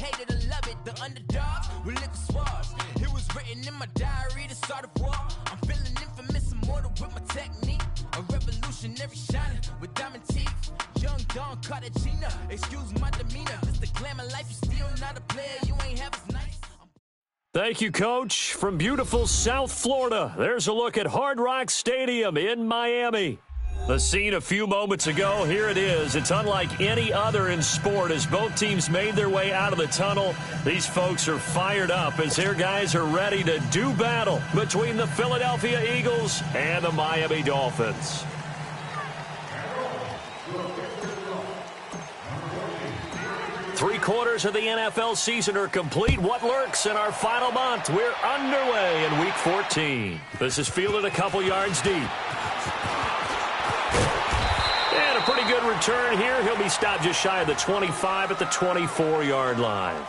hate it or love it, the underdogs will live the swabs. It was written in my diary to start a war. I'm feeling infamous, immortal with my technique. A revolutionary shining with diamond teeth. Young Don Cartagena, excuse my demeanor. This the glamour life, you still not a player, you ain't half as nice. Thank you, Coach. From beautiful South Florida, there's a look at Hard Rock Stadium in Miami. The scene a few moments ago, here it is. It's unlike any other in sport as both teams made their way out of the tunnel. These folks are fired up as their guys are ready to do battle between the Philadelphia Eagles and the Miami Dolphins. Three-quarters of the NFL season are complete. What lurks in our final month? We're underway in Week 14. This is fielded a couple yards deep. And a pretty good return here. He'll be stopped just shy of the 25 at the 24-yard line.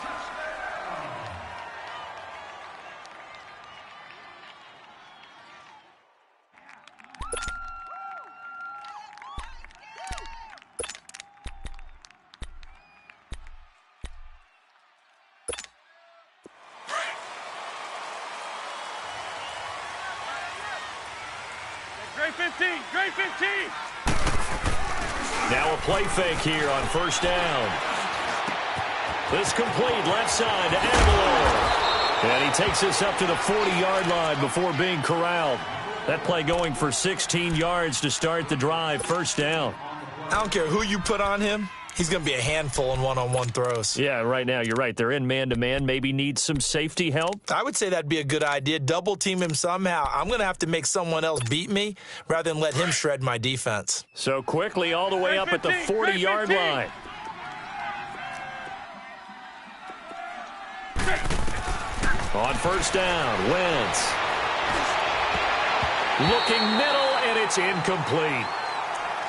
Great 15, great 15. Now a play fake here on first down. This complete left side to Aguilar. And he takes this up to the 40-yard line before being corralled. That play going for 16 yards to start the drive. First down. I don't care who you put on him. He's going to be a handful in one-on-one throws. Yeah, right now, you're right. They're in man-to-man. Maybe need some safety help. I would say that'd be a good idea. Double-team him somehow. I'm going to have to make someone else beat me rather than let him shred my defense. So quickly all the way up at the 40-yard line. On first down, Wentz. Looking middle, and it's incomplete.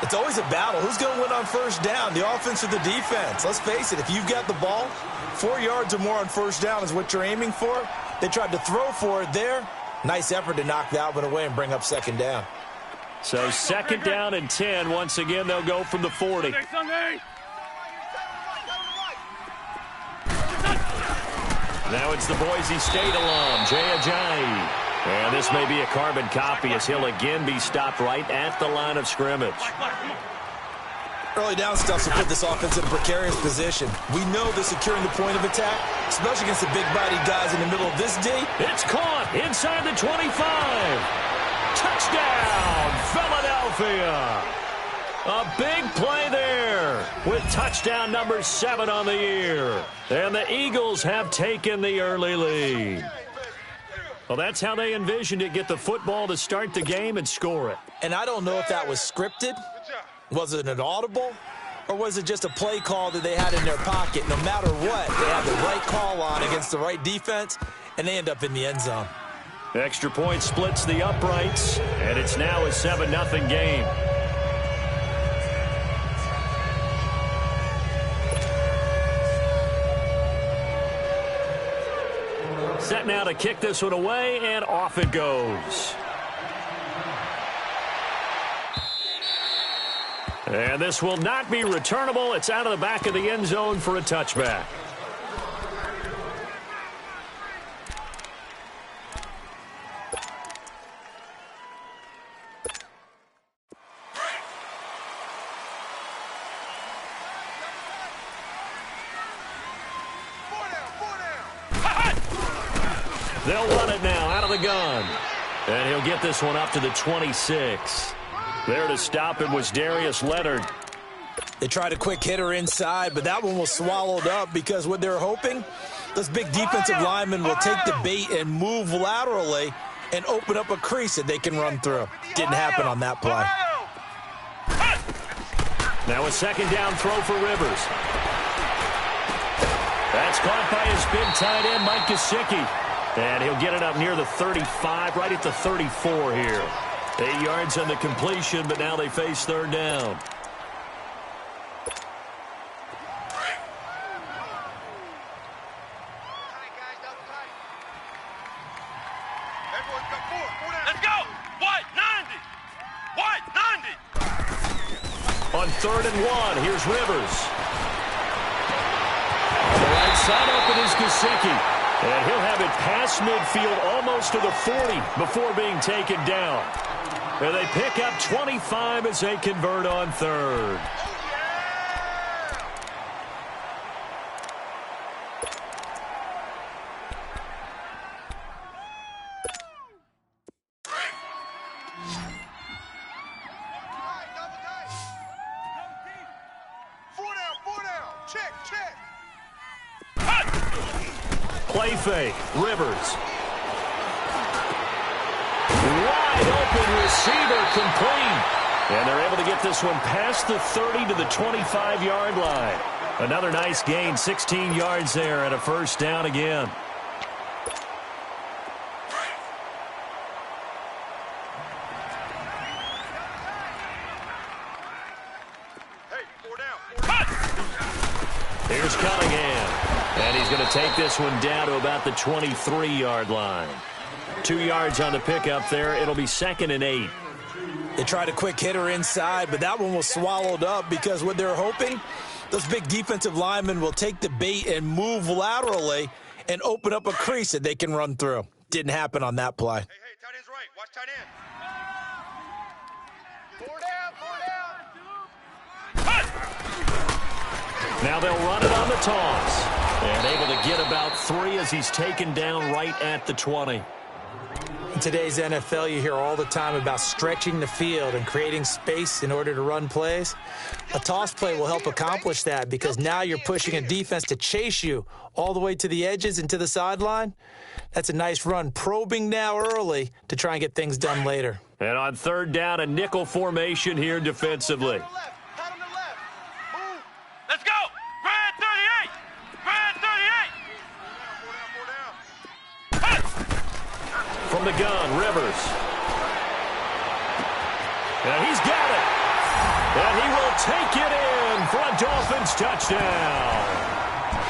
It's always a battle. Who's going to win on first down, the offense or the defense? Let's face it, if you've got the ball, 4 yards or more on first down is what you're aiming for. They tried to throw for it there. Nice effort to knock that one away and bring up second down. So second down and 10. Once again, they'll go from the 40. Now it's the Boise State alum, Jay Ajayi. And this may be a carbon copy as he'll again be stopped right at the line of scrimmage. Early down stuff will put this offense in a precarious position. We know they're securing the point of attack, especially against the big-bodied guys in the middle of this D. It's caught inside the 25. Touchdown, Philadelphia. A big play there with touchdown number 7 on the year. And the Eagles have taken the early lead. Well, that's how they envisioned it, get the football to start the game and score it. And I don't know if that was scripted. Was it an audible? Or was it just a play call that they had in their pocket? No matter what, they have the right call on against the right defense, and they end up in the end zone. Extra point splits the uprights, and it's now a 7-0 game. Set now to kick this one away, and off it goes. And this will not be returnable. It's out of the back of the end zone for a touchback. They'll run it now out of the gun. And he'll get this one up to the 26. There to stop him was Darius Leonard. They tried a quick hitter inside, but that one was swallowed up because what they're hoping, those big defensive linemen will take the bait and move laterally and open up a crease that they can run through. Didn't happen on that play. Now a second down throw for Rivers. That's caught by his big tight end, Mike Gesicki. And he'll get it up near the 35, right at the 34 here. 8 yards on the completion, but now they face third down. Let's go! What? 90! What? 90! On 3rd and 1, here's Rivers. On the right side, Here's Gesicki. And he'll have it past midfield almost to the 40 before being taken down. And they pick up 25 as they convert on third. Play fake. Rivers. Wide open receiver complete. And they're able to get this one past the 30 to the 25-yard line. Another nice gain, 16 yards there and a first down again. Here's Cunningham. And he's going to take this one down to about the 23-yard line. 2 yards on the pickup there. It'll be 2nd and 8. They tried a quick hitter inside, but that one was swallowed up because what they're hoping, those big defensive linemen will take the bait and move laterally and open up a crease that they can run through. Didn't happen on that play. Hey, tight end's right. Watch tight end. Now they'll run it on the toss. And able to get about 3 as he's taken down right at the 20. In today's NFL, you hear all the time about stretching the field and creating space in order to run plays. A toss play will help accomplish that because now you're pushing a defense to chase you all the way to the edges and to the sideline. That's a nice run, probing now early to try and get things done later. And on third down, a nickel formation here defensively. Let's go! Grand 38! Grand 38! From the gun, Rivers. And he's got it. And he will take it in for a Dolphins touchdown.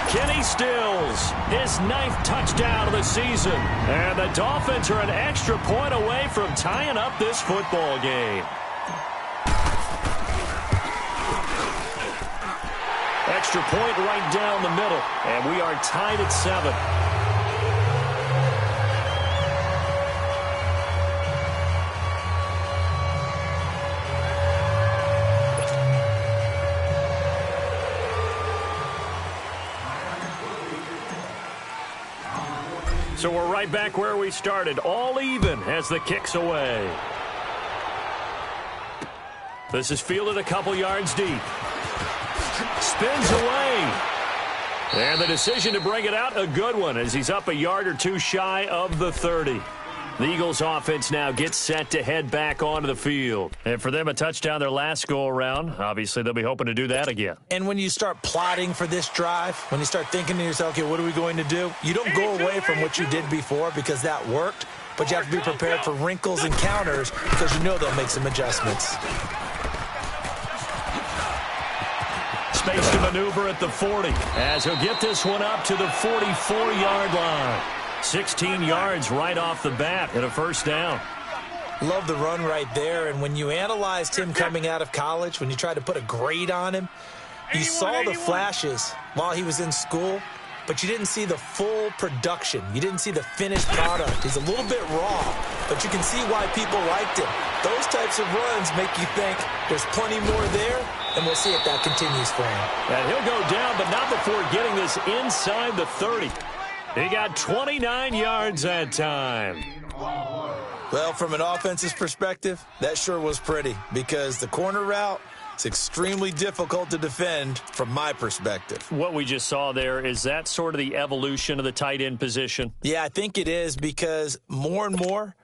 Kenny Stills, his 9th touchdown of the season. And the Dolphins are an extra point away from tying up this football game. Extra point right down the middle, and we are tied at 7. So we're right back where we started, all even as the kick's away. This is fielded a couple yards deep. Spins away. And the decision to bring it out, a good one, as he's up a yard or 2 shy of the 30. The Eagles offense now gets set to head back onto the field. And for them, a touchdown their last go-around. Obviously, they'll be hoping to do that again. And when you start plotting for this drive, when you start thinking to yourself, okay, what are we going to do? You don't go away from what you did before because that worked, but you have to be prepared for wrinkles and counters because you know they'll make some adjustments. Space to maneuver at the 40 as he'll get this one up to the 44-yard line. 16 yards right off the bat and a first down. Love the run right there. And when you analyzed him coming out of college, when you tried to put a grade on him, you saw the flashes while he was in school, but you didn't see the full production. You didn't see the finished product. He's a little bit raw, but you can see why people liked him. Those types of runs make you think there's plenty more there, and we'll see if that continues for him. And he'll go down, but not before getting this inside the 30. He got 29 yards that time. Well, from an offense's perspective, that sure was pretty because the corner route is extremely difficult to defend from my perspective. What we just saw there, is that sort of the evolution of the tight end position? Yeah, I think it is because more and more,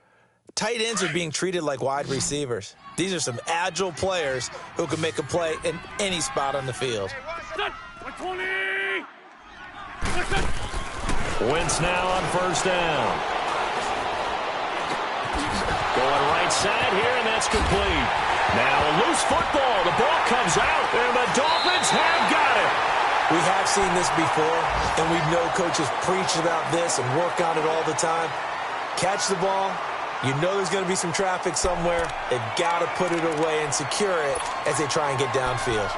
tight ends are being treated like wide receivers. These are some agile players who can make a play in any spot on the field. Wentz now on first down. Going right side here, and that's complete. Now a loose football. The ball comes out, and the Dolphins have got it. We have seen this before, and we know coaches preach about this and work on it all the time. Catch the ball. You know there's going to be some traffic somewhere. They've got to put it away and secure it as they try and get downfield.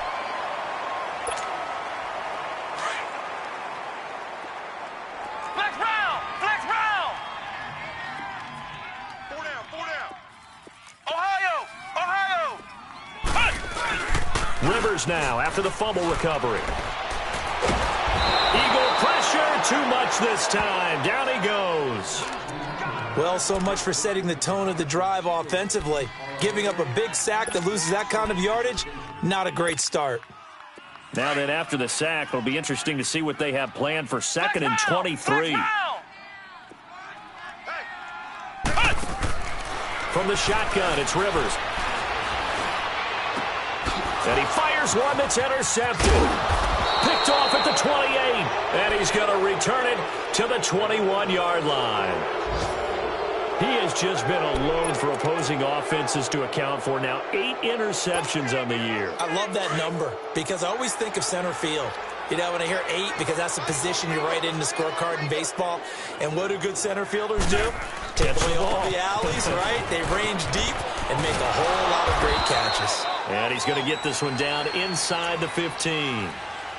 Rivers now after the fumble recovery. Eagle pressure, too much this time. Down he goes. Well, so much for setting the tone of the drive offensively. Giving up a big sack that loses that kind of yardage, not a great start. Now then, after the sack, it'll be interesting to see what they have planned for 2nd and 23. From the shotgun, it's Rivers. And he fires one that's intercepted. Picked off at the 28. And he's going to return it to the 21-yard line. He has just been a load for opposing offenses to account for. Now 8 interceptions on the year. I love that number because I always think of center field. You know, when I hear 8, because that's the position you write in the scorecard in baseball. And what do good center fielders do? Take away all the alleys, right? They range deep and make a whole lot of great catches. And he's going to get this one down inside the 15.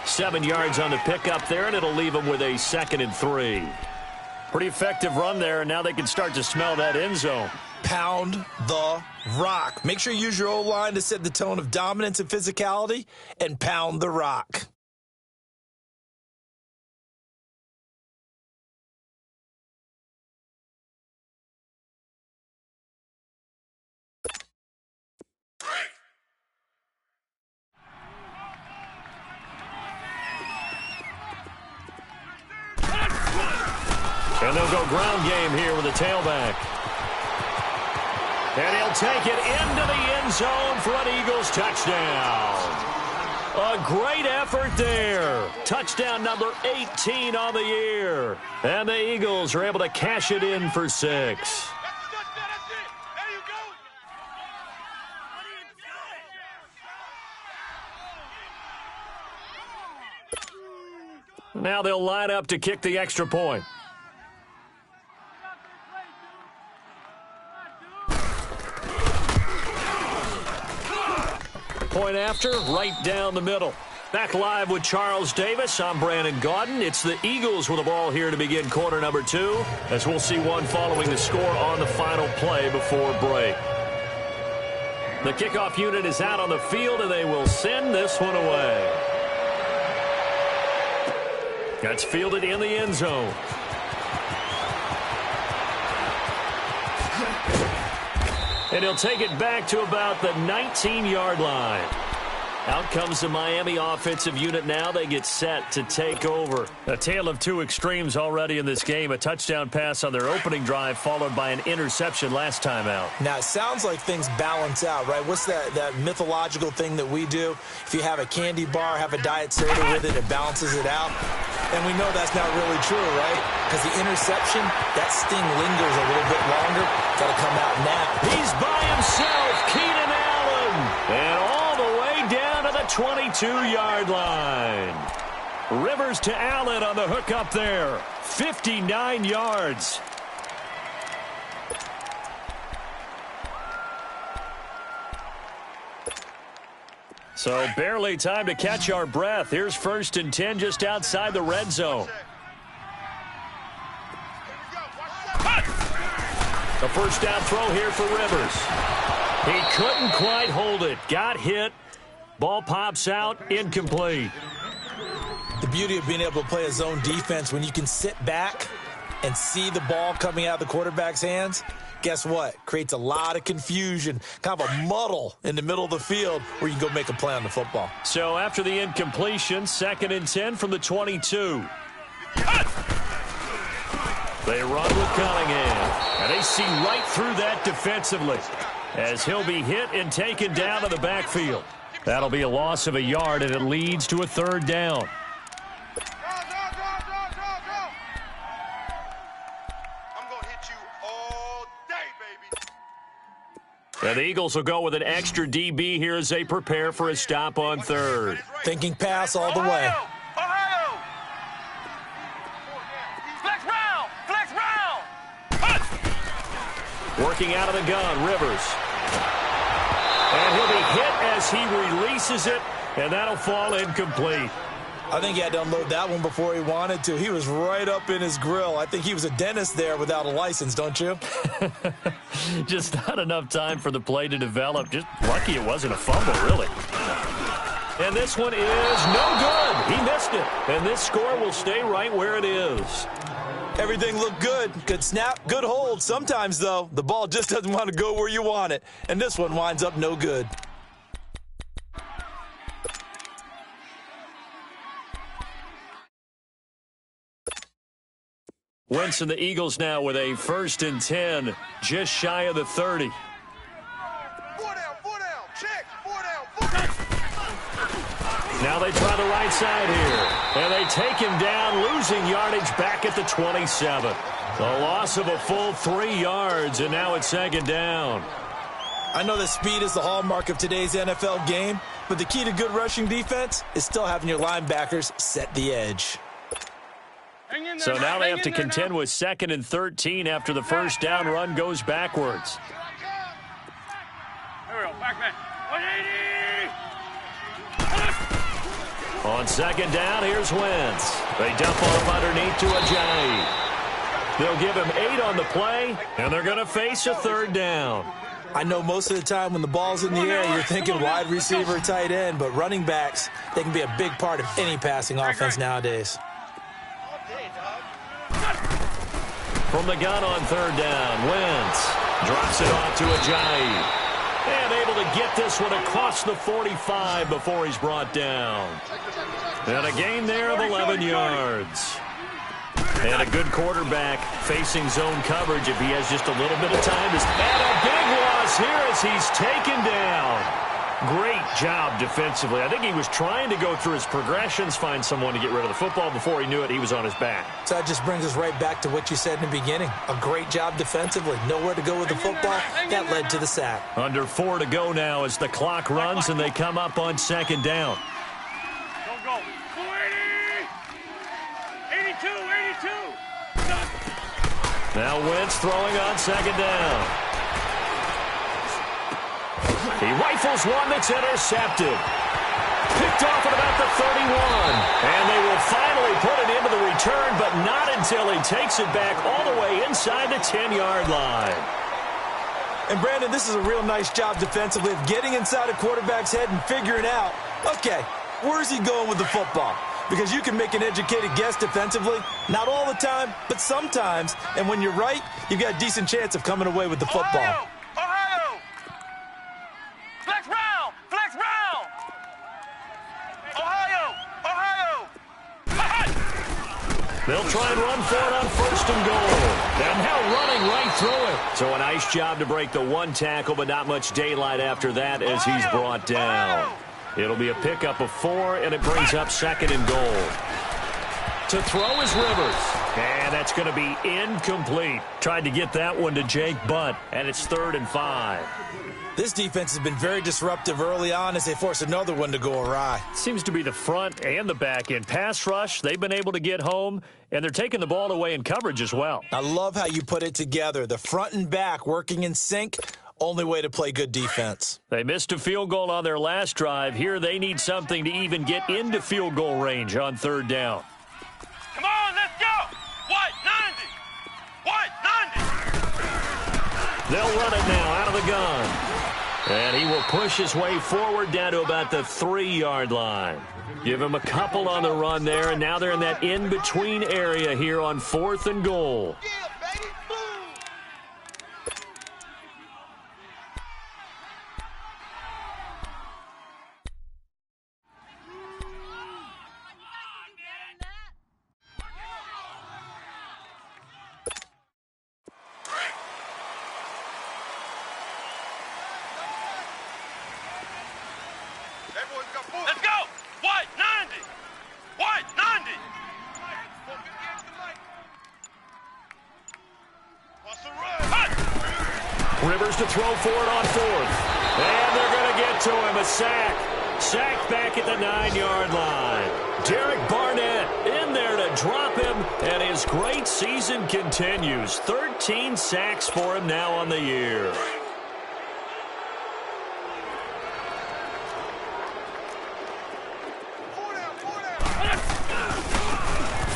7 yards on the pickup there, and it'll leave him with a 2nd and 3. Pretty effective run there, and now they can start to smell that end zone. Pound the rock. Make sure you use your O-line to set the tone of dominance and physicality, and pound the rock. And they'll go ground game here with a tailback. And he'll take it into the end zone for an Eagles touchdown. A great effort there. Touchdown number 18 on the year. And the Eagles are able to cash it in for 6. Now they'll line up to kick the extra point. Point after, right down the middle. Back live with Charles Davis. I'm Brandon Gaudin. It's the Eagles with the ball here to begin quarter number 2, as we'll see one following the score on the final play before break. The kickoff unit is out on the field, and they will send this one away. That's fielded in the end zone. And he'll take it back to about the 19-yard line. Out comes the Miami offensive unit now. They get set to take over. A tale of 2 extremes already in this game. A touchdown pass on their opening drive followed by an interception last time out. Now, it sounds like things balance out, right? What's that mythological thing that we do? If you have a candy bar, have a diet soda with it, it balances it out. And we know that's not really true, right? Because the interception, that sting lingers a little bit longer. Got to come out now. He's by himself, Keenan Allen. And all the way down to the 22-yard line. Rivers to Allen on the hook up there. 59 yards. So barely time to catch our breath. Here's 1st and 10 just outside the red zone. The first down throw here for Rivers. He couldn't quite hold it. Got hit. Ball pops out. Incomplete. The beauty of being able to play a zone defense when you can sit back and see the ball coming out of the quarterback's hands, guess what? Creates a lot of confusion, kind of a muddle in the middle of the field where you can go make a play on the football. So after the incompletion, 2nd and 10 from the 22. They run with Cunningham, and they see right through that defensively as he'll be hit and taken down to the backfield. That'll be a loss of a yard, and it leads to a 3rd down. And the Eagles will go with an extra DB here as they prepare for a stop on 3rd. Thinking pass all the way. Flex round! Flex round! Working out of the gun, Rivers. And he'll be hit as he releases it, and that'll fall incomplete. I think he had to unload that one before he wanted to. He was right up in his grill. I think he was a dentist there without a license, don't you? Just not enough time for the play to develop. Just lucky it wasn't a fumble, really. And this one is no good. He missed it. And this score will stay right where it is. Everything looked good. Good snap, good hold. Sometimes, though, the ball just doesn't want to go where you want it. And this one winds up no good. Wentz and the Eagles now with a 1st and 10, just shy of the 30. 4 down, check, 4 down. Now they try the right side here. And they take him down, losing yardage back at the 27. A loss of a full 3 yards, and now it's 2nd down. I know that speed is the hallmark of today's NFL game, but the key to good rushing defense is still having your linebackers set the edge. So now they have to contend with 2nd and 13 after the first down run goes backwards. Here we go, back man. 180! On 2nd down, here's Wentz. They dump off underneath to Ajayi. They'll give him 8 on the play, and they're going to face a 3rd down. I know most of the time when the ball's in the air, you're thinking wide receiver, tight end, but running backs, they can be a big part of any passing offense nowadays. From the gun on 3rd down, Wentz drops it off to Ajayi. And able to get this one across the 45 before he's brought down. And a gain there of 11 yards. And a good quarterback facing zone coverage if he has just a little bit of time. And a big loss here as he's taken down. Great job defensively. I think he was trying to go through his progressions, find someone to get rid of the football. Before he knew it, he was on his back. So that just brings us right back to what you said in the beginning. A great job defensively. Nowhere to go with the football. That led to the sack. Under 4 to go now as the clock runs and they come up on 2nd down. Go. 280! 82! Now Wentz throwing on 2nd down. He rifles one that's intercepted. Picked off at about the 31. And they will finally put it into the return, but not until he takes it back all the way inside the 10-yard line. And, Brandon, this is a real nice job defensively of getting inside a quarterback's head and figuring out, okay, where's he going with the football? Because you can make an educated guess defensively, not all the time, but sometimes. And when you're right, you've got a decent chance of coming away with the football. Ohio! Flex round! Ohio! They'll try and run for it on 1st and goal. And now running right through it. So a nice job to break the 1 tackle, but not much daylight after that as he's brought down. It'll be a pickup of 4, and it brings up 2nd and goal. To throw is Rivers. And that's going to be incomplete. Tried to get that one to Jake Butt, and it's 3rd and 5. This defense has been very disruptive early on as they force another one to go awry. Seems to be the front and the back end. Pass rush, they've been able to get home, and they're taking the ball away in coverage as well. I love how you put it together. The front and back working in sync. Only way to play good defense. They missed a field goal on their last drive. Here they need something to even get into field goal range on 3rd down. Come on, let's go! What? 90! They'll run it now out of the gun. And he will push his way forward down to about the 3-yard line. Give him a couple on the run there, and now they're in that in-between area here on 4th and goal. Let's go! What? 90! What? 90! Rivers to throw for it on 4th. And they're going to get to him. A sack. Sacked back at the 9-yard line. Derek Barnett in there to drop him. And his great season continues. 13 sacks for him now on the year.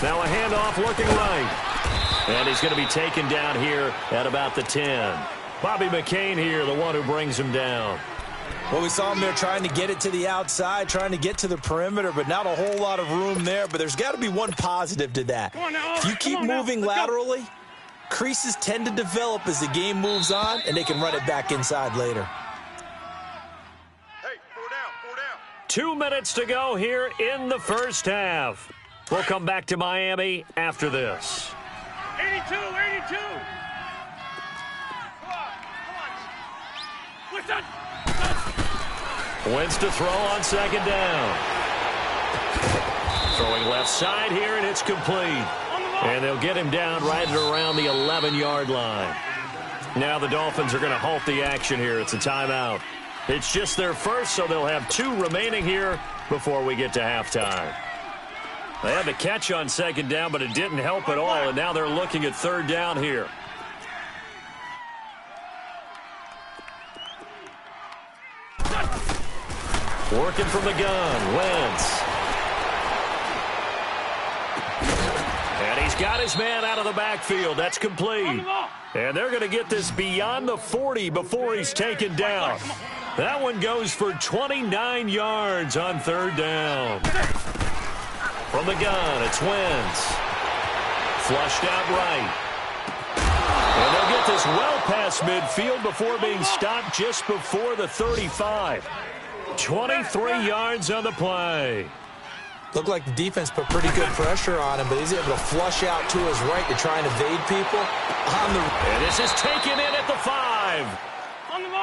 Now a handoff looking right. And he's going to be taken down here at about the 10. Bobby McCain here, the one who brings him down. Well, we saw him there trying to get it to the outside, trying to get to the perimeter, but not a whole lot of room there. But there's got to be one positive to that. If you keep moving laterally, creases tend to develop as the game moves on, and they can run it back inside later. Hey, 4 down, 4 down. 2 minutes to go here in the first half. We'll come back to Miami after this. 82, 82. Come on. What's that? Wentz to throw on second down. Throwing left side here, and it's complete. And they'll get him down right at around the 11-yard line. Now the Dolphins are going to halt the action here. It's a timeout. It's just their first, so they'll have 2 remaining here before we get to halftime. They had the catch on second down, but it didn't help at all, and now they're looking at third down here. Working from the gun, Wentz. And he's got his man out of the backfield. That's complete. And they're going to get this beyond the 40 before he's taken down. That one goes for 29 yards on third down. From the gun, it's Wentz. Flushed out right. And they'll get this well past midfield before being stopped just before the 35. 23 yards on the play. Looked like the defense put pretty good pressure on him, but he's able to flush out to his right to try and evade people. And this is taken in at the 5.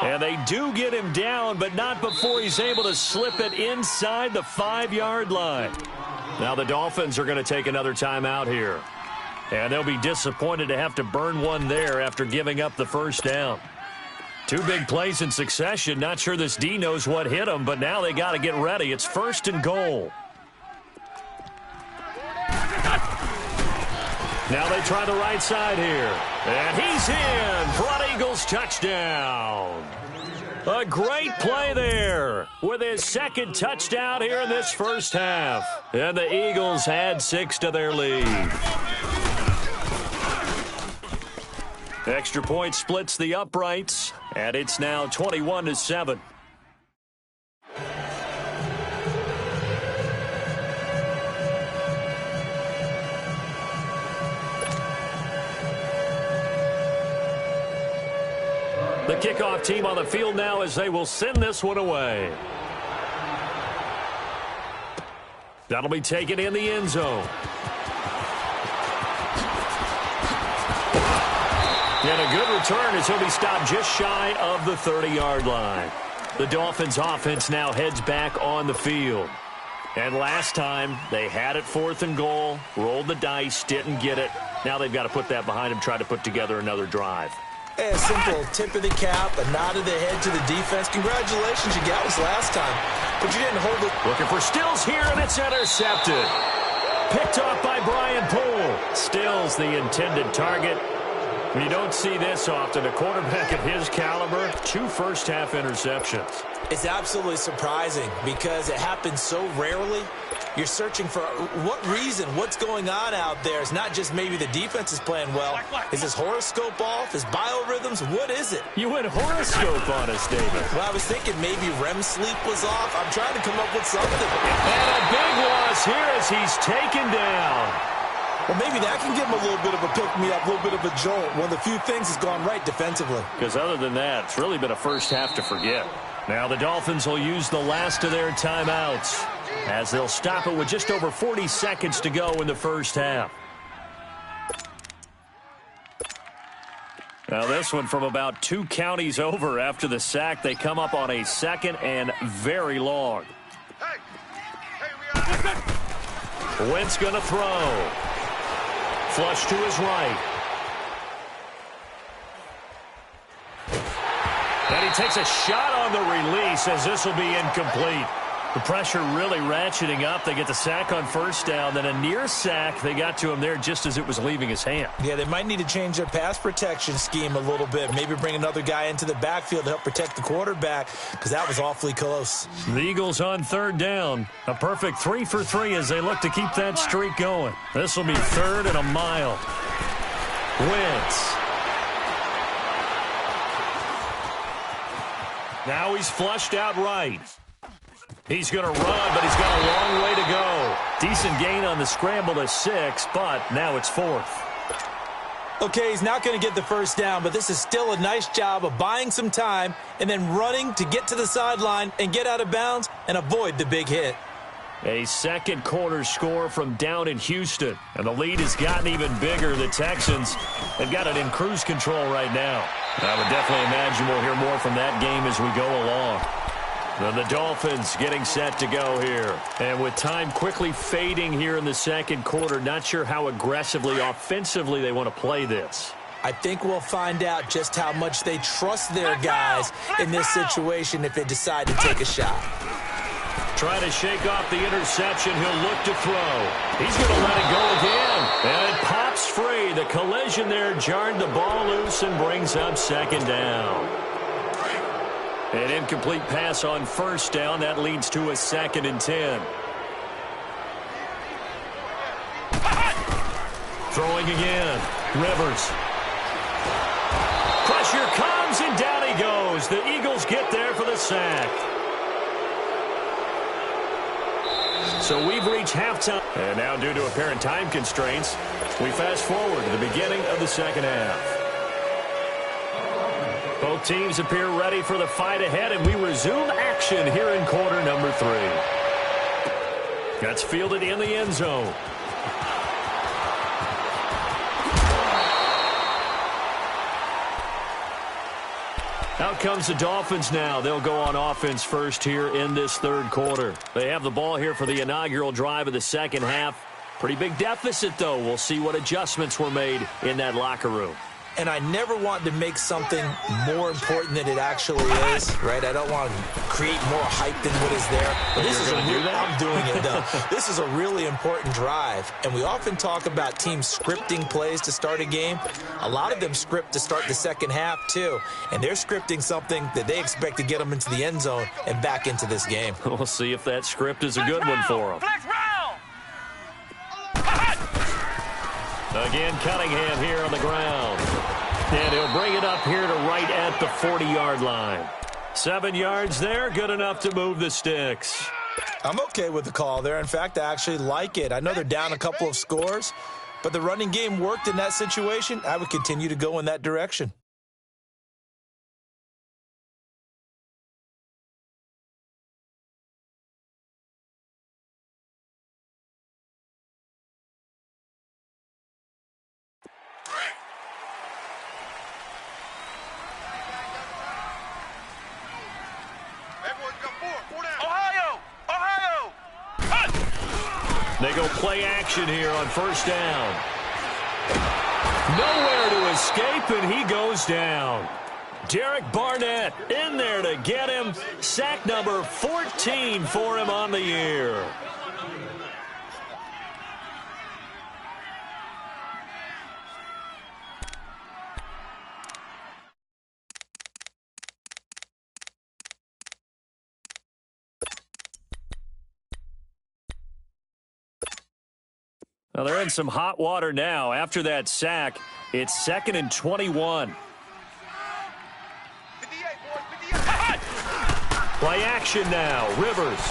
And they do get him down, but not before he's able to slip it inside the 5-yard line. Now the Dolphins are going to take another timeout here. And they'll be disappointed to have to burn one there after giving up the first down. 2 big plays in succession. Not sure this D knows what hit them, but now they got to get ready. It's 1st and goal. Now they try the right side here. And he's in. Front Eagles touchdown. A great play there with his 2nd touchdown here in this first half. And the Eagles add 6 to their lead. Extra point splits the uprights, and it's now 21-7. The kickoff team on the field now as they will send this one away. That'll be taken in the end zone. And a good return as he'll be stopped just shy of the 30-yard line. The Dolphins offense now heads back on the field. And last time, they had it 4th and goal, rolled the dice, didn't get it. Now they've got to put that behind them, try to put together another drive. A simple tip of the cap, a nod of the head to the defense. Congratulations, you got us last time, but you didn't hold it. Looking for Stills here, and it's intercepted. Picked off by Brian Poole. Stills the intended target. You don't see this often. A quarterback of his caliber, 2 first-half interceptions. It's absolutely surprising because it happens so rarely. You're searching for what reason, what's going on out there. It's not just maybe the defense is playing well. Is his horoscope off? His biorhythms? What is it? You went horoscope on us, David. Well, I was thinking maybe REM sleep was off. I'm trying to come up with something. And a big loss here as he's taken down. Well, maybe that can give him a little bit of a pick-me-up, a little bit of a jolt. One of the few things has gone right defensively. Because other than that, it's really been a first half to forget. Now the Dolphins will use the last of their timeouts as they'll stop it with just over 40 seconds to go in the first half. Now this one from about 2 counties over after the sack. They come up on a 2nd and very long. Wentz going to throw. Flush to his right. And he takes a shot on the release as this will be incomplete. The pressure really ratcheting up. They get the sack on first down. Then a near sack. They got to him there just as it was leaving his hand. Yeah, they might need to change their pass protection scheme a little bit. Maybe bring another guy into the backfield to help protect the quarterback because that was awfully close. The Eagles on third down. A perfect 3 for 3 as they look to keep that streak going. This will be 3rd and a mile. Wentz. Now he's flushed out right. He's going to run, but he's got a long way to go. Decent gain on the scramble to 6, but now it's 4th. Okay, he's not going to get the first down, but this is still a nice job of buying some time and then running to get to the sideline and get out of bounds and avoid the big hit. A second quarter score from down in Houston, and the lead has gotten even bigger. The Texans have got it in cruise control right now. I would definitely imagine we'll hear more from that game as we go along. And the Dolphins getting set to go here. And with time quickly fading here in the second quarter, not sure how aggressively, offensively they want to play this. I think we'll find out just how much they trust their guys in this situation if they decide to take a shot. Trying to shake off the interception. He'll look to throw. He's going to let it go again. And it pops free. The collision there jarred the ball loose and brings up second down. An incomplete pass on first down. That leads to a 2nd and 10. Throwing again. Rivers. Pressure comes and down he goes. The Eagles get there for the sack. So we've reached halftime. And now due to apparent time constraints, we fast forward to the beginning of the second half. Both teams appear ready for the fight ahead, and we resume action here in quarter number 3. That's fielded in the end zone. Out comes the Dolphins now. They'll go on offense first here in this third quarter. They have the ball here for the inaugural drive of the second half. Pretty big deficit, though. We'll see what adjustments were made in that locker room. And I never want to make something more important than it actually is, right? I don't want to create more hype than what is there. But this is I'm doing it, though. This is a really important drive. And we often talk about teams scripting plays to start a game. A lot of them script to start the second half, too. And they're scripting something that they expect to get them into the end zone and back into this game. We'll see if that script is a good one for them. Again, Cunningham here on the ground. And he'll bring it up here to right at the 40-yard line. 7 yards there, good enough to move the sticks. I'm okay with the call there. In fact, I actually like it. I know they're down a couple of scores, but the running game worked in that situation. I would continue to go in that direction. They go play action here on first down. Nowhere to escape, and he goes down. Derek Barnett in there to get him. Sack number 14 for him on the year. Well, they're in some hot water now. After that sack, it's 2nd and 21. Play action now. Rivers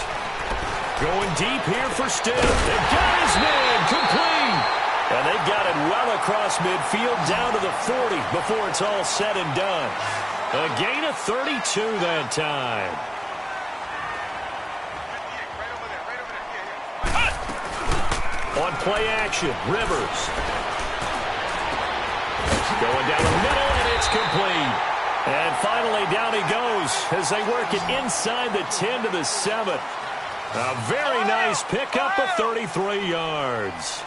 going deep here for Stiff. They've got his man complete. And they've got it well across midfield down to the 40 before it's all said and done. A gain of 32 that time. On play action, Rivers. Going down the middle, and it's complete. And finally, down he goes as they work it inside the 10 to the 7. A very nice pickup of 33 yards.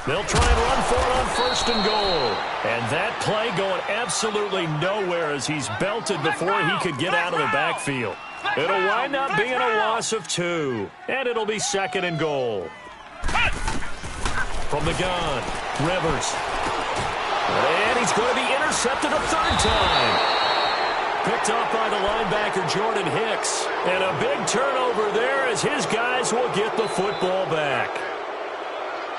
They'll try and run for it on 1st and goal. And that play going absolutely nowhere as he's belted before he could get out of the backfield. It'll wind up being a loss of 2. And it'll be 2nd and goal. From the gun, Rivers. And he's going to be intercepted a 3rd time. Picked off by the linebacker, Jordan Hicks. And a big turnover there as his guys will get the football back.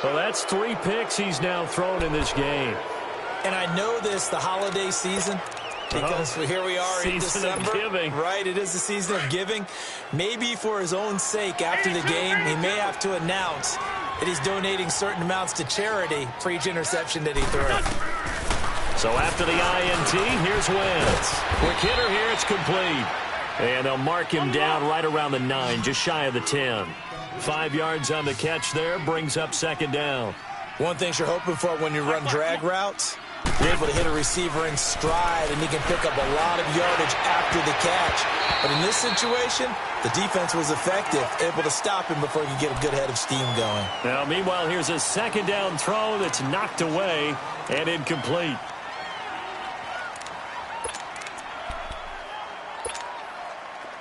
So that's 3 picks he's now thrown in this game. And I know this, the holiday season, because here we are in December. Season of giving. Right, it is the season of giving. Maybe for his own sake, after the game, he may have to announce that he's donating certain amounts to charity for each interception that he throws. So after the INT, here's Wentz. Quick hitter here, it's complete. And they'll mark him down right around the 9, just shy of the 10. 5 yards on the catch there, brings up second down. One thing you're hoping for when you run drag routes, you're able to hit a receiver in stride, and he can pick up a lot of yardage after the catch. But in this situation, the defense was effective, able to stop him before he could get a good head of steam going. Now, meanwhile, here's a second down throw that's knocked away and incomplete.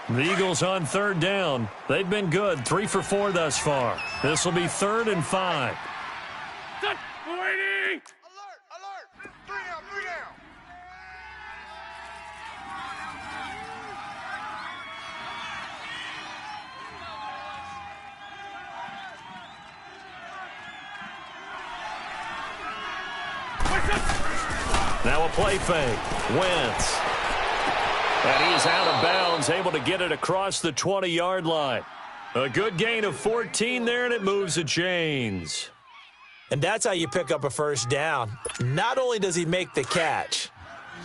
The Eagles on third down. They've been good, 3 for 4 thus far. This will be 3rd and 5. Waiting! Alert! Alert! 3 down! 3 down! Now a play fake. Wentz. And he is out of bounds, able to get it across the 20-yard line. A good gain of 14 there, and it moves the chains. And that's how you pick up a first down. Not only does he make the catch,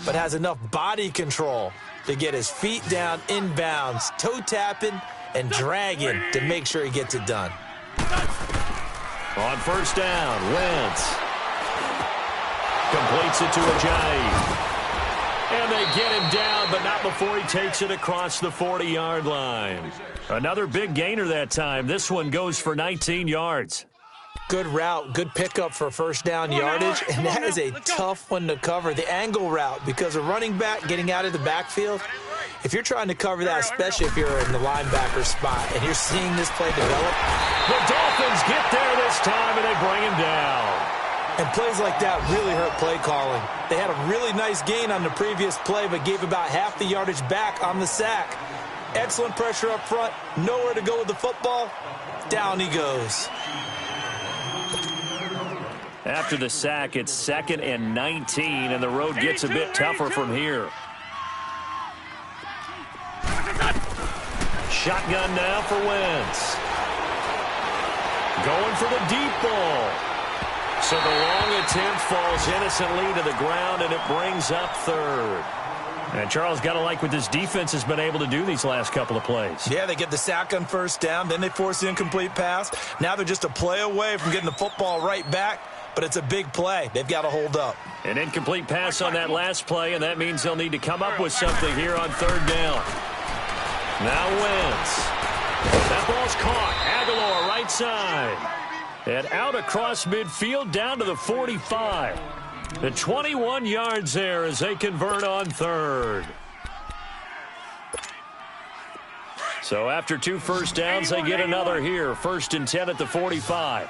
but has enough body control to get his feet down inbounds, toe tapping and dragging to make sure he gets it done. On first down, Wentz completes it to Ajayi. And they get him down, but not before he takes it across the 40-yard line. Another big gainer that time. This one goes for 19 yards. Good route, good pickup for first down yardage, and that is a tough one to cover. The angle route, because a running back getting out of the backfield, if you're trying to cover that, especially if you're in the linebacker spot, and you're seeing this play develop. The Dolphins get there this time, and they bring him down. And plays like that really hurt play calling. They had a really nice gain on the previous play, but gave about half the yardage back on the sack. Excellent pressure up front, nowhere to go with the football. Down he goes. After the sack, it's 2nd and 19, and the road gets a bit tougher from here. Shotgun now for Wentz. Going for the deep ball. So the long attempt falls innocently to the ground, and it brings up 3rd. And Charles, got to like what this defense has been able to do these last couple of plays. Yeah, they get the sack on first down, then they force the incomplete pass. Now they're just a play away from getting the football right back, but it's a big play. They've got to hold up. An incomplete pass on that last play, and that means they'll need to come up with something here on 3rd down. Now Wentz. That ball's caught. Aguilar right side. And out across midfield down to the 45. The 21 yards there as they convert on 3rd. So after 2 first downs, they get another here. 1st and 10 at the 45.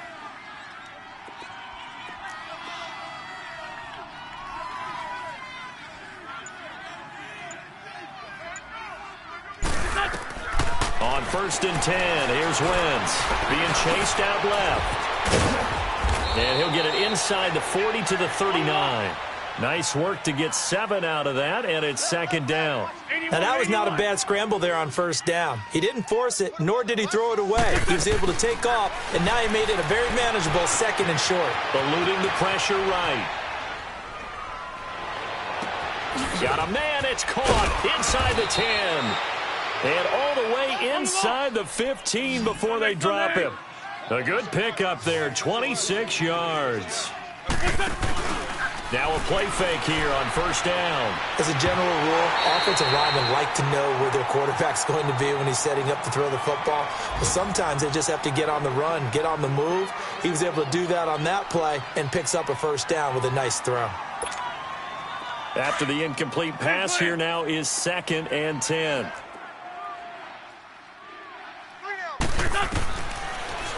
On 1st and 10, here's Wentz being chased out left. And he'll get it inside the 40 to the 39. Nice work to get 7 out of that, and it's 2nd down. Now, that was not a bad scramble there on first down. He didn't force it, nor did he throw it away. He was able to take off, and now he made it a very manageable 2nd and short. Eluding the pressure right. Got a man, it's caught inside the 10. And all the way inside the 15 before they drop him. A good pickup there, 26 yards. Now a play fake here on first down. As a general rule, offensive linemen like to know where their quarterback's going to be when he's setting up to throw the football. But sometimes they just have to get on the run, get on the move. He was able to do that on that play and picks up a first down with a nice throw. After the incomplete pass, here now is 2nd and 10.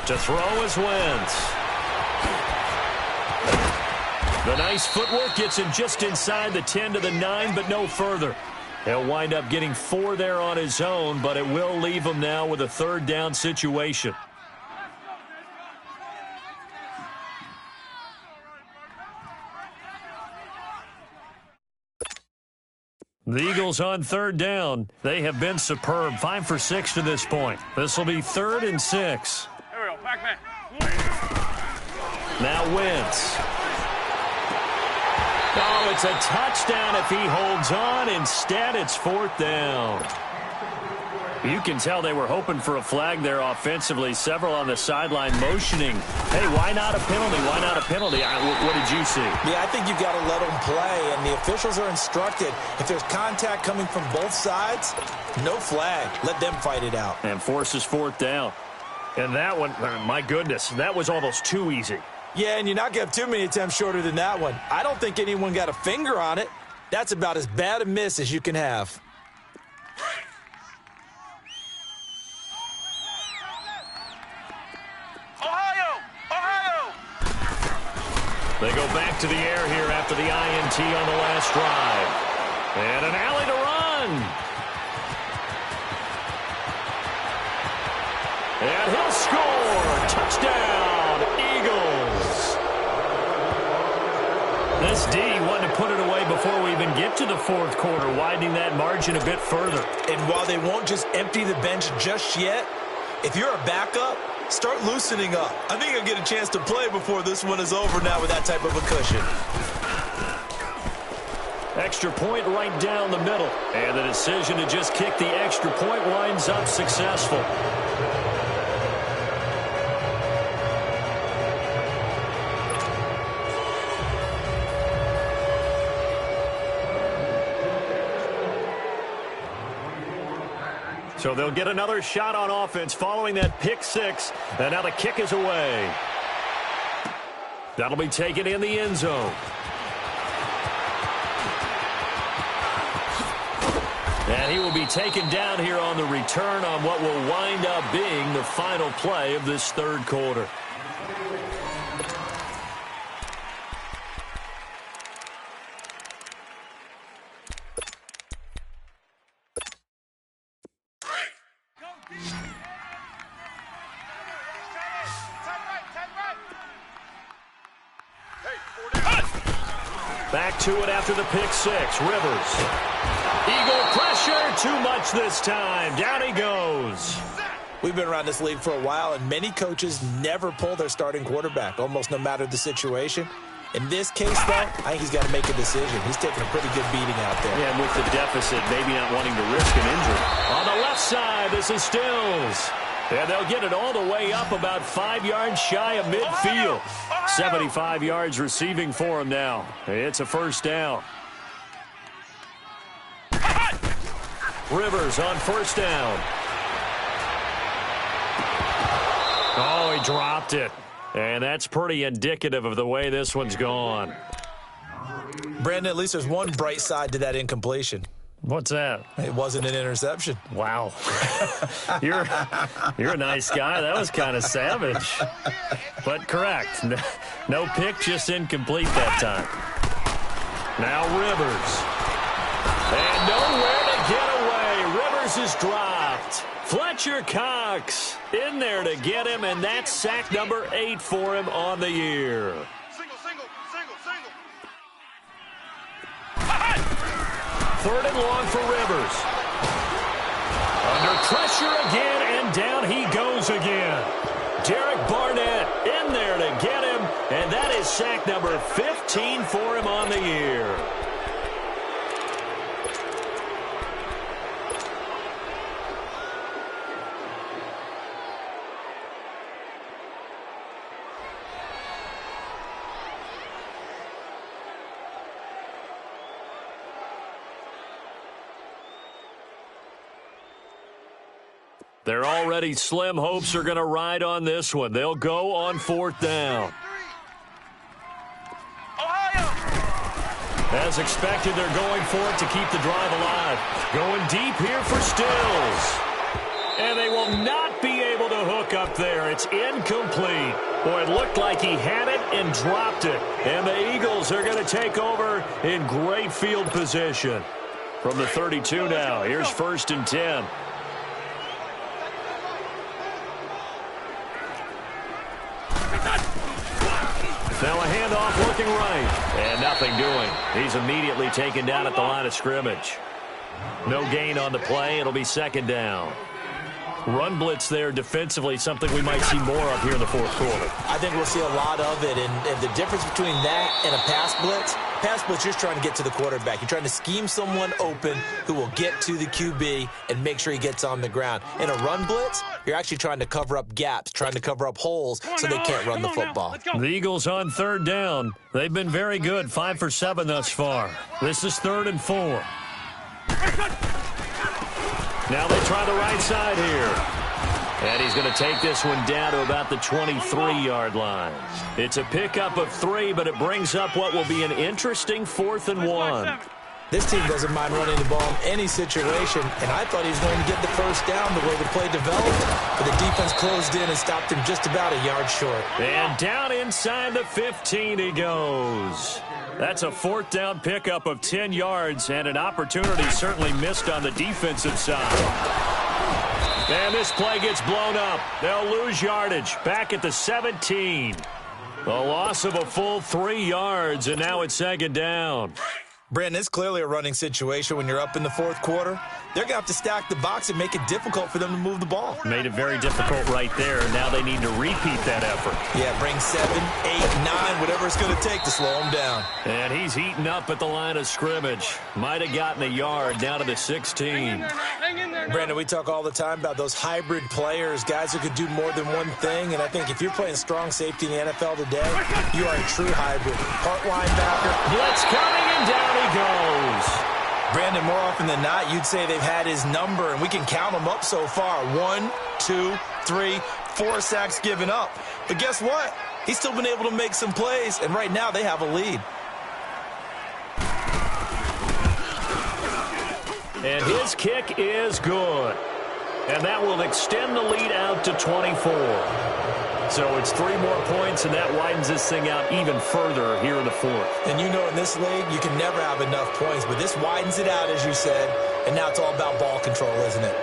To throw is Wentz. The nice footwork gets him just inside the 10 to the 9, but no further. He'll wind up getting 4 there on his own, but it will leave him now with a 3rd down situation. The Eagles on third down. They have been superb. 5 for 6 to this point. This will be 3rd and 6. Here we go. Back man. Now Wentz. Oh, it's a touchdown if he holds on. Instead, it's 4th down. You can tell they were hoping for a flag there offensively. Several on the sideline motioning. Hey, why not a penalty? Why not a penalty? What did you see? Yeah, I think you've got to let them play, and the officials are instructed. If there's contact coming from both sides, no flag. Let them fight it out. And forces 4th down. And that one, my goodness, that was almost too easy. Yeah, and you're not going to have too many attempts shorter than that one. I don't think anyone got a finger on it. That's about as bad a miss as you can have. They go back to the air here after the INT on the last drive. And an alley to run. And he'll score. Touchdown, Eagles. This D wanted to put it away before we even get to the 4th quarter, widening that margin a bit further. And while they won't just empty the bench just yet, if you're a backup, start loosening up. I think you'll get a chance to play before this one is over now with that type of a cushion. Extra point right down the middle. And the decision to just kick the extra point winds up successful. So they'll get another shot on offense following that pick 6. And now the kick is away. That'll be taken in the end zone. And he will be taken down here on the return on what will wind up being the final play of this 3rd quarter. Back to it after the pick 6. Rivers. Eagle pressure. Too much this time. Down he goes. We've been around this league for a while, and many coaches never pull their starting quarterback, almost no matter the situation. In this case, though, I think he's got to make a decision. He's taking a pretty good beating out there. Yeah, and with the deficit, maybe not wanting to risk an injury. On the left side, this is Stills. And they'll get it all the way up about 5 yards shy of midfield. 75 yards receiving for him now. It's a 1st down. Rivers on 1st down. Oh, he dropped it. And that's pretty indicative of the way this one's gone. Brandon, at least there's one bright side to that incompletion. What's that? It wasn't an interception. Wow. You're a nice guy. That was kind of savage. But correct. No pick, just incomplete that time. Now Rivers. And nowhere to get away. Rivers is dropped. Fletcher Cox in there to get him, and that's sack number 8 for him on the year. Single, single, single, single. 3rd and long for Rivers. Under pressure again, and down he goes again. Derek Barnett in there to get him, and that is sack number 15 for him on the year. Their already slim hopes are going to ride on this one. They'll go on 4th down. As expected, they're going for it to keep the drive alive. Going deep here for Stills. And they will not be able to hook up there. It's incomplete. Boy, it looked like he had it and dropped it. And the Eagles are going to take over in great field position. From the 32 now, here's 1st and 10. Now a handoff looking right. And nothing doing. He's immediately taken down at the line of scrimmage. No gain on the play. It'll be second down. Run blitz there defensively, something we might see more of here in the fourth quarter. I think we'll see a lot of it, and the difference between that and a pass blitz, you're just trying to get to the quarterback. You're trying to scheme someone open who will get to the QB and make sure he gets on the ground. In a run blitz, you're actually trying to cover up gaps, trying to cover up holes so they can't run the football. The Eagles on third down. They've been very good, 5 for 7 thus far. This is 3rd and 4. Now they try the right side here. And he's going to take this one down to about the 23-yard line. It's a pickup of 3, but it brings up what will be an interesting 4th and 1. This team doesn't mind running the ball in any situation, and I thought he was going to get the first down the way the play developed, but the defense closed in and stopped him just about a yard short. And down inside the 15 he goes. That's a 4th down pickup of 10 yards and an opportunity certainly missed on the defensive side. And this play gets blown up. They'll lose yardage back at the 17. The loss of a full 3 yards, and now it's second down. Brandon, it's clearly a running situation when you're up in the fourth quarter. They're going to have to stack the box and make it difficult for them to move the ball. Made it very difficult right there. Now they need to repeat that effort. Yeah, bring 7, 8, 9, whatever it's going to take to slow them down. And he's heating up at the line of scrimmage. Might have gotten a yard down to the 16. Brandon, we talk all the time about those hybrid players, guys who could do more than one thing. And I think if you're playing strong safety in the NFL today, you are a true hybrid. Part linebacker. Blitz coming, and down he goes. Brandon, more often than not, you'd say they've had his number, and we can count them up so far. 1, 2, 3, 4 sacks given up. But guess what? He's still been able to make some plays, and right now they have a lead. And his kick is good. And that will extend the lead out to 24. So it's 3 more points, and that widens this thing out even further here in the fourth. And you know in this league, you can never have enough points, but this widens it out, as you said, and now it's all about ball control, isn't it?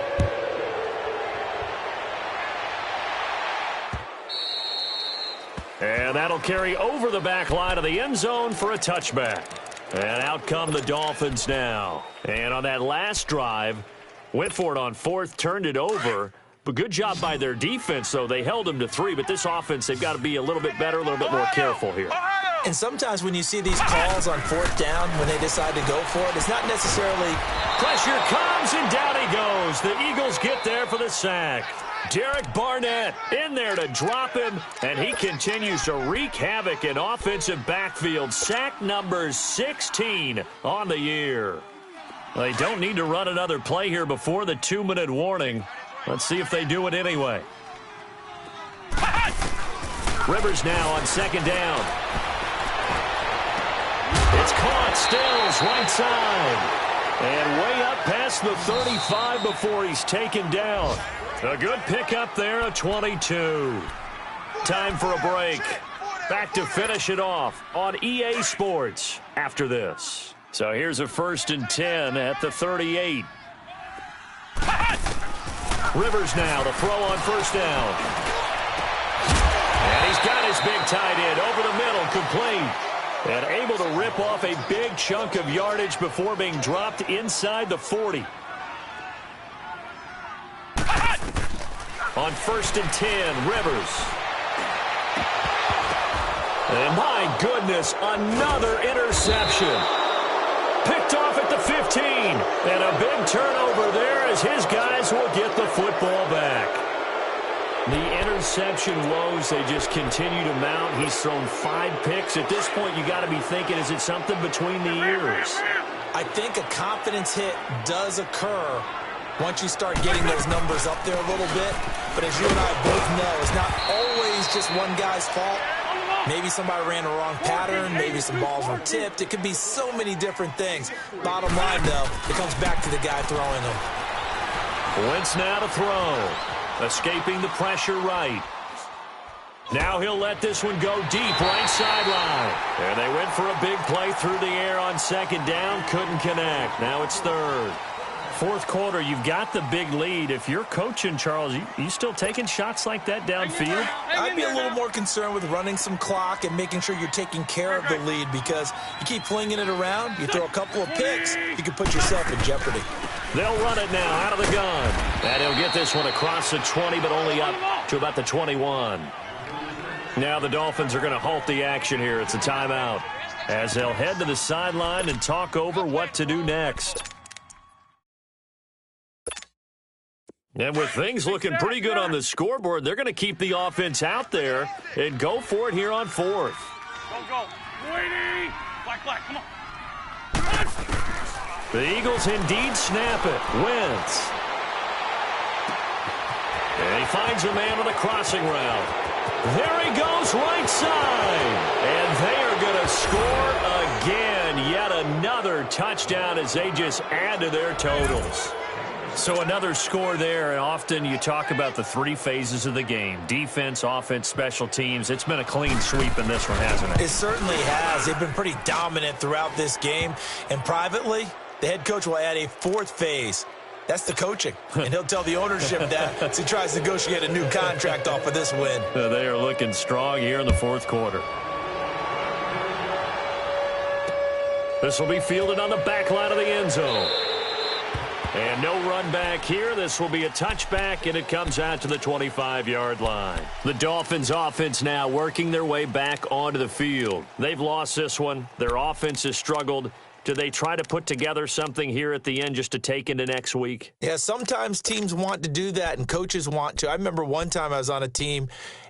And that'll carry over the back line of the end zone for a touchback. And out come the Dolphins now. And on that last drive, went for it on 4th, turned it over. But good job by their defense, though. They held them to 3, but this offense, they've got to be a little bit better, a little bit more careful here. And sometimes when you see these calls on 4th down, when they decide to go for it, it's not necessarily... Pressure comes, and down he goes. The Eagles get there for the sack. Derek Barnett in there to drop him, and he continues to wreak havoc in offensive backfield. Sack number 16 on the year. They don't need to run another play here before the 2-minute warning. Let's see if they do it anyway. Rivers now on second down. It's caught, Stills, right side. And way up past the 35 before he's taken down. A good pickup there, a 22. Time for a break. Back to finish it off on EA Sports after this. So here's a 1st and 10 at the 38. Rivers now to throw on 1st down. And he's got his big tight end over the middle, complete. And able to rip off a big chunk of yardage before being dropped inside the 40. On 1st and 10, Rivers. And my goodness, another interception. Picked off at the 15. And a big turnover there as his guys will get the football back. The interception woes, they just continue to mount. He's thrown 5 picks. At this point, you got to be thinking, is it something between the ears? I think a confidence hit does occur once you start getting those numbers up there a little bit. But as you and I both know, it's not always just one guy's fault. Maybe somebody ran the wrong pattern. Maybe some balls were tipped. It could be so many different things. Bottom line, though, it comes back to the guy throwing them. Wentz now to throw. Escaping the pressure right. Now he'll let this one go deep right sideline. And they went for a big play through the air on second down. Couldn't connect. Now it's 3rd. fourth quarter, you've got the big lead. If you're coaching, Charles, you still taking shots like that downfield? I'd be a little more concerned with running some clock and making sure you're taking care of the lead, because you keep flinging it around, you throw a couple of picks, you can put yourself in jeopardy. They'll run it now out of the gun. And he'll get this one across the 20, but only up to about the 21. Now the Dolphins are going to halt the action here. It's a timeout as they'll head to the sideline and talk over what to do next. And with things looking pretty good on the scoreboard, they're going to keep the offense out there and go for it here on fourth. Go. Waiting. Black, come on. The Eagles indeed snap it. Wentz. And he finds a man on the crossing route. There he goes, right side. And they are going to score again. Yet another touchdown as they just add to their totals. So another score there, and often you talk about the three phases of the game: defense, offense, special teams. It's been a clean sweep in this one, hasn't it? It certainly has. They've been pretty dominant throughout this game. And privately, the head coach will add a fourth phase. That's the coaching. And he'll tell the ownership that as he tries to negotiate a new contract off of this win. They are looking strong here in the fourth quarter. This will be fielded on the back line of the end zone. And no run back here. This will be a touchback, and it comes out to the 25-yard line. The Dolphins' offense now working their way back onto the field. They've lost this one. Their offense has struggled. Do they try to put together something here at the end just to take into next week? Yeah, sometimes teams want to do that, and coaches want to. I remember one time I was on a team,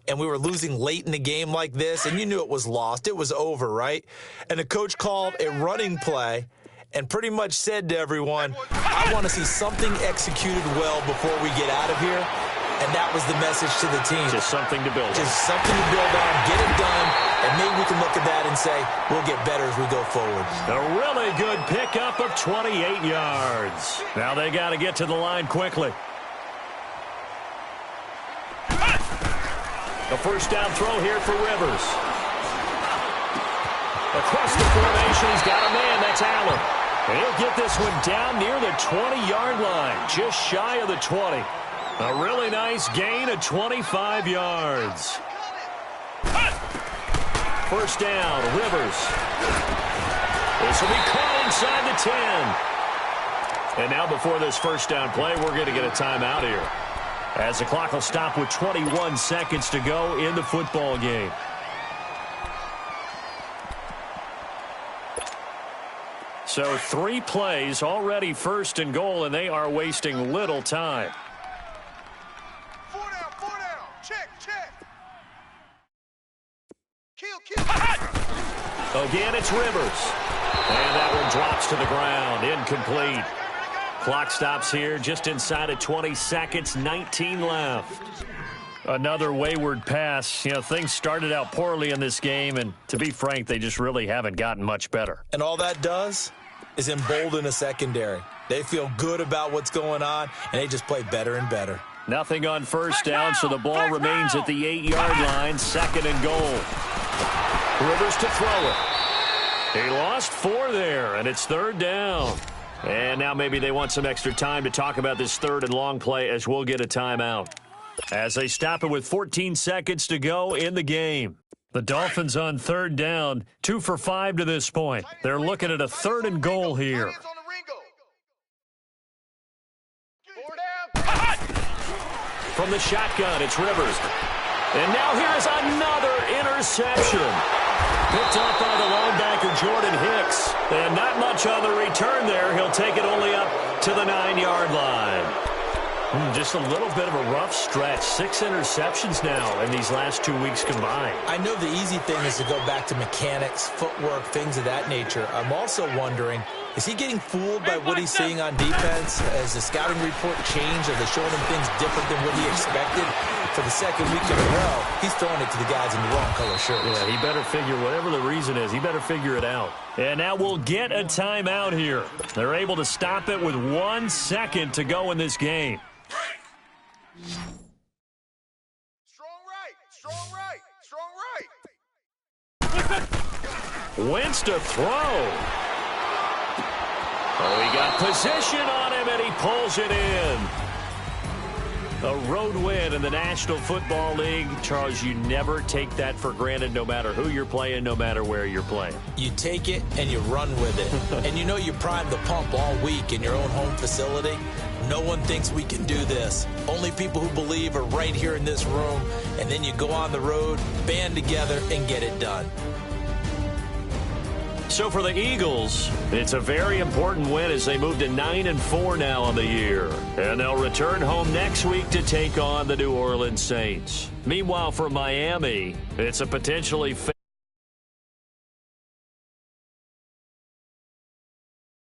and we were losing late in the game like this, and you knew it was lost. It was over, right? And the coach called a running play and pretty much said to everyone, I want to see something executed well before we get out of here. And that was the message to the team. Just something to build on. Just something to build on, get it done, and maybe we can look at that and say, we'll get better as we go forward. A really good pickup of 28 yards. Now they got to get to the line quickly. A first down throw here for Rivers. Across the formation, he's got a man. That's Allen. And he'll get this one down near the 20-yard line, just shy of the 20. A really nice gain of 25 yards. First down, Rivers. This will be caught inside the 10. And now before this first down play, we're going to get a timeout here, as the clock will stop with 21 seconds to go in the football game. So 3 plays, already first and goal, and they are wasting little time. 4 down. Check. Kill. Again, it's Rivers. And that one drops to the ground. Incomplete. Clock stops here just inside of 20 seconds, 19 left. Another wayward pass. You know, things started out poorly in this game, and to be frank, they just really haven't gotten much better. And all that does is embolden a secondary. They feel good about what's going on, and they just play better and better. Nothing on first down, so the ball remains at the 8-yard line, second and goal. Rivers to throw it. He lost 4 there, and it's third down. And now maybe they want some extra time to talk about this third and long play, as we'll get a timeout, as they stop it with 14 seconds to go in the game. The Dolphins on third down, 2 for 5 to this point. They're looking at a third and goal here. From the shotgun, it's Rivers. And now here's another interception. Picked up by the linebacker, Jordan Hicks. And not much on the return there. He'll take it only up to the 9-yard line. Just a little bit of a rough stretch. 6 interceptions now in these last 2 weeks combined. I know the easy thing is to go back to mechanics, footwork, things of that nature. I'm also wondering, is he getting fooled by what he's seeing on defense? Has the scouting report changed? Are they showing him things different than what he expected? For the second week in a row, he's throwing it to the guys in the wrong color shirts. Yeah, he better figure, whatever the reason is, he better figure it out. And now we'll get a timeout here. They're able to stop it with 1 second to go in this game. Strong right. Wentz to throw. Oh, he got position on him, and he pulls it in. A road win in the National Football League. Charles, you never take that for granted no matter who you're playing, no matter where you're playing. You take it and you run with it. And you know you prime the pump all week in your own home facility. No one thinks we can do this. Only people who believe are right here in this room. And then you go on the road, band together, and get it done. So for the Eagles, it's a very important win as they move to 9-4 now on the year. And they'll return home next week to take on the New Orleans Saints. Meanwhile, for Miami, it's a potentially